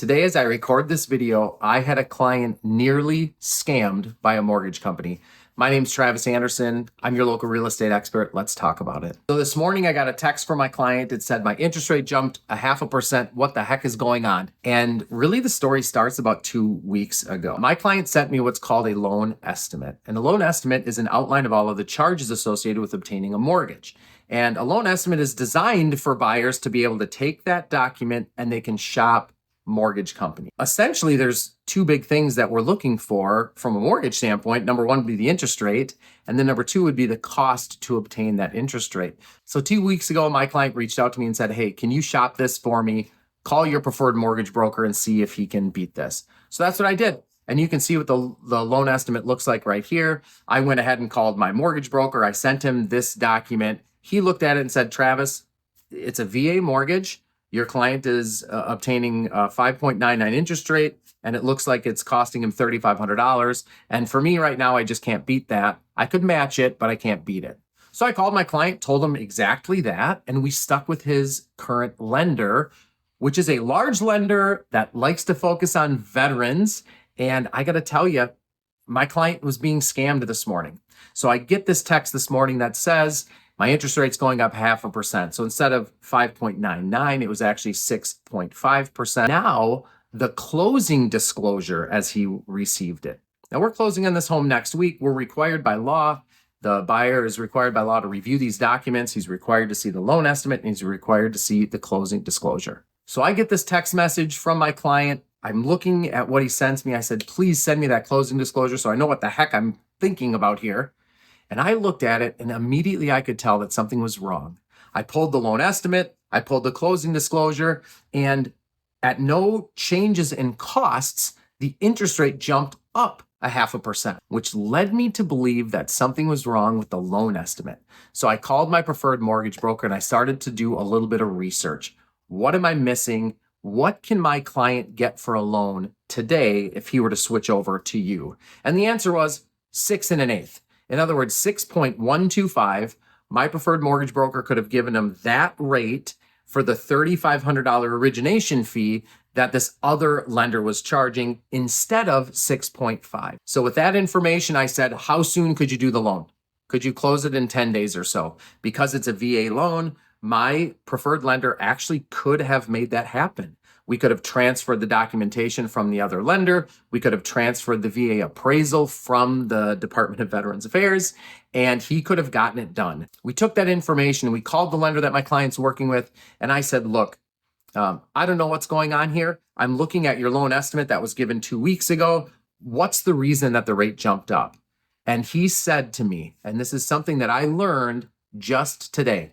Today, as I record this video, I had a client nearly scammed by a mortgage company. My name's Travis Anderson. I'm your local real estate expert. Let's talk about it. So this morning I got a text from my client. It said my interest rate jumped 0.5%. What the heck is going on? And really the story starts about 2 weeks ago. My client sent me what's called a loan estimate. And a loan estimate is an outline of all of the charges associated with obtaining a mortgage. And a loan estimate is designed for buyers to be able to take that document and they can shop mortgage company. Essentially, there's two big things that we're looking for from a mortgage standpoint. Number one would be the interest rate, and then number two would be the cost to obtain that interest rate. So 2 weeks ago, my client reached out to me and said, hey, can you shop this for me? Call your preferred mortgage broker and see if he can beat this. So that's what I did. And you can see what the loan estimate looks like right here. I went ahead and called my mortgage broker. I sent him this document. He looked at it and said, Travis, it's a VA mortgage. Your client is obtaining a 5.99 interest rate, and it looks like it's costing him $3,500. And for me right now, I just can't beat that. I could match it, but I can't beat it. So I called my client, told him exactly that, and we stuck with his current lender, which is a large lender that likes to focus on veterans. And I got to tell you, my client was being scammed this morning. So I get this text this morning that says, my interest rate's going up 0.5%. So instead of 5.99, it was actually 6.5%. Now, the closing disclosure as he received it. Now, we're closing on this home next week. We're required by law. The buyer is required by law to review these documents. He's required to see the loan estimate, and he's required to see the closing disclosure. So I get this text message from my client. I'm looking at what he sends me. I said, please send me that closing disclosure so I know what the heck I'm thinking about here. And I looked at it and immediately I could tell that something was wrong. I pulled the loan estimate, I pulled the closing disclosure, and at no changes in costs, the interest rate jumped up 0.5%, which led me to believe that something was wrong with the loan estimate. So I called my preferred mortgage broker and I started to do a little bit of research. What am I missing? What can my client get for a loan today if he were to switch over to you? And the answer was 6 1/8. In other words, 6.125, my preferred mortgage broker could have given him that rate for the $3,500 origination fee that this other lender was charging instead of 6.5. So with that information, I said, how soon could you do the loan? Could you close it in 10 days or so? Because it's a VA loan, my preferred lender actually could have made that happen. We could have transferred the documentation from the other lender. We could have transferred the VA appraisal from the Department of Veterans Affairs, and he could have gotten it done. We took that information and we called the lender that my client's working with, and I said, look, I don't know what's going on here. I'm looking at your loan estimate that was given 2 weeks ago. What's the reason that the rate jumped up? And he said to me, and this is something that I learned just today.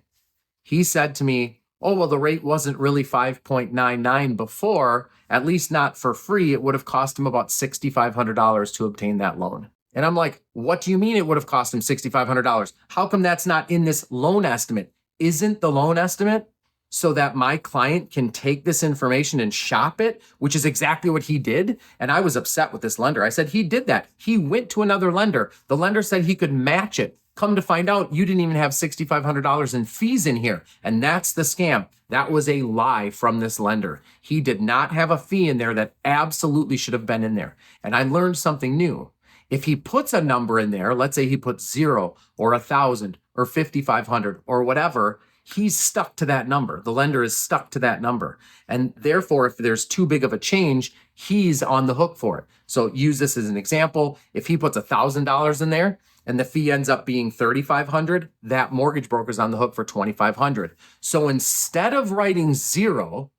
He said to me, oh, well, the rate wasn't really 5.99 before, at least not for free. It would have cost him about $6,500 to obtain that loan. And I'm like, what do you mean it would have cost him $6,500? How come that's not in this loan estimate? Isn't the loan estimate so that my client can take this information and shop it, which is exactly what he did? And I was upset with this lender. I said, he did that. He went to another lender. The lender said he could match it. Come to find out, you didn't even have $6,500 in fees in here. And that's the scam. That was a lie from this lender. He did not have a fee in there that absolutely should have been in there. And I learned something new. If he puts a number in there, let's say he puts 0 or 1,000 or 5,500 or whatever, he's stuck to that number. The lender is stuck to that number. And therefore, if there's too big of a change, he's on the hook for it. So use this as an example. If he puts $1,000 in there, and the fee ends up being $3,500, that mortgage broker's on the hook for $2,500. So instead of writing 0,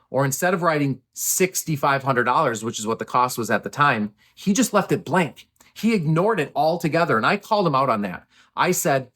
or instead of writing $6,500, which is what the cost was at the time, he just left it blank. He ignored it altogether, and I called him out on that. I said,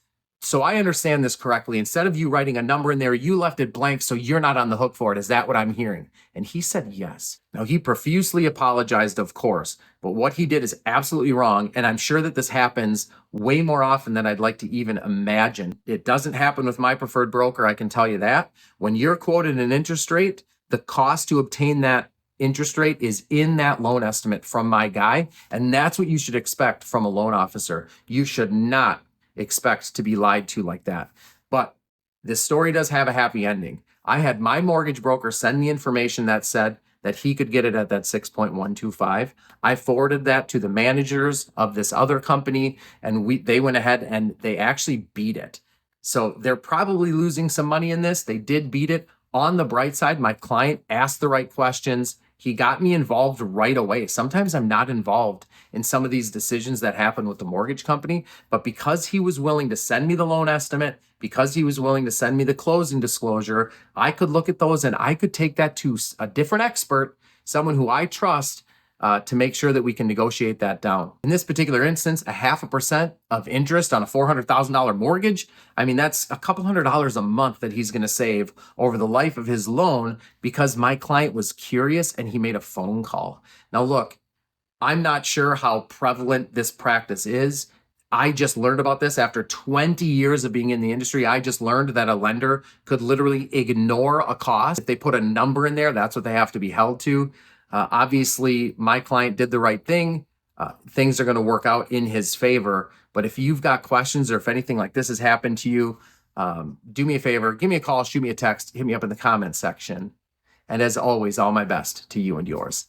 so I understand this correctly. Instead of you writing a number in there, you left it blank, so you're not on the hook for it. Is that what I'm hearing? And he said yes. Now, he profusely apologized, of course, but what he did is absolutely wrong, and I'm sure that this happens way more often than I'd like to even imagine. It doesn't happen with my preferred broker, I can tell you that. When you're quoted an interest rate, the cost to obtain that interest rate is in that loan estimate from my guy, and that's what you should expect from a loan officer. You should not expect to be lied to like that. But this story does have a happy ending. I had my mortgage broker send me information that said that he could get it at that 6.125. I forwarded that to the managers of this other company, and they went ahead and they actually beat it. So they're probably losing some money in this. They did beat it. On the bright side, my client asked the right questions. He got me involved right away. Sometimes I'm not involved in some of these decisions that happen with the mortgage company, but because he was willing to send me the loan estimate, because he was willing to send me the closing disclosure, I could look at those and I could take that to a different expert, someone who I trust, to make sure that we can negotiate that down. In this particular instance, 0.5% of interest on a $400,000 mortgage. I mean, that's a couple $100 a month that he's going to save over the life of his loan because my client was curious and he made a phone call. Now, look, I'm not sure how prevalent this practice is. I just learned about this after 20 years of being in the industry. I just learned that a lender could literally ignore a cost. If they put a number in there, that's what they have to be held to. Obviously, my client did the right thing. Things are going to work out in his favor. But if you've got questions or if anything like this has happened to you, do me a favor, give me a call, shoot me a text, hit me up in the comments section. And as always, all my best to you and yours.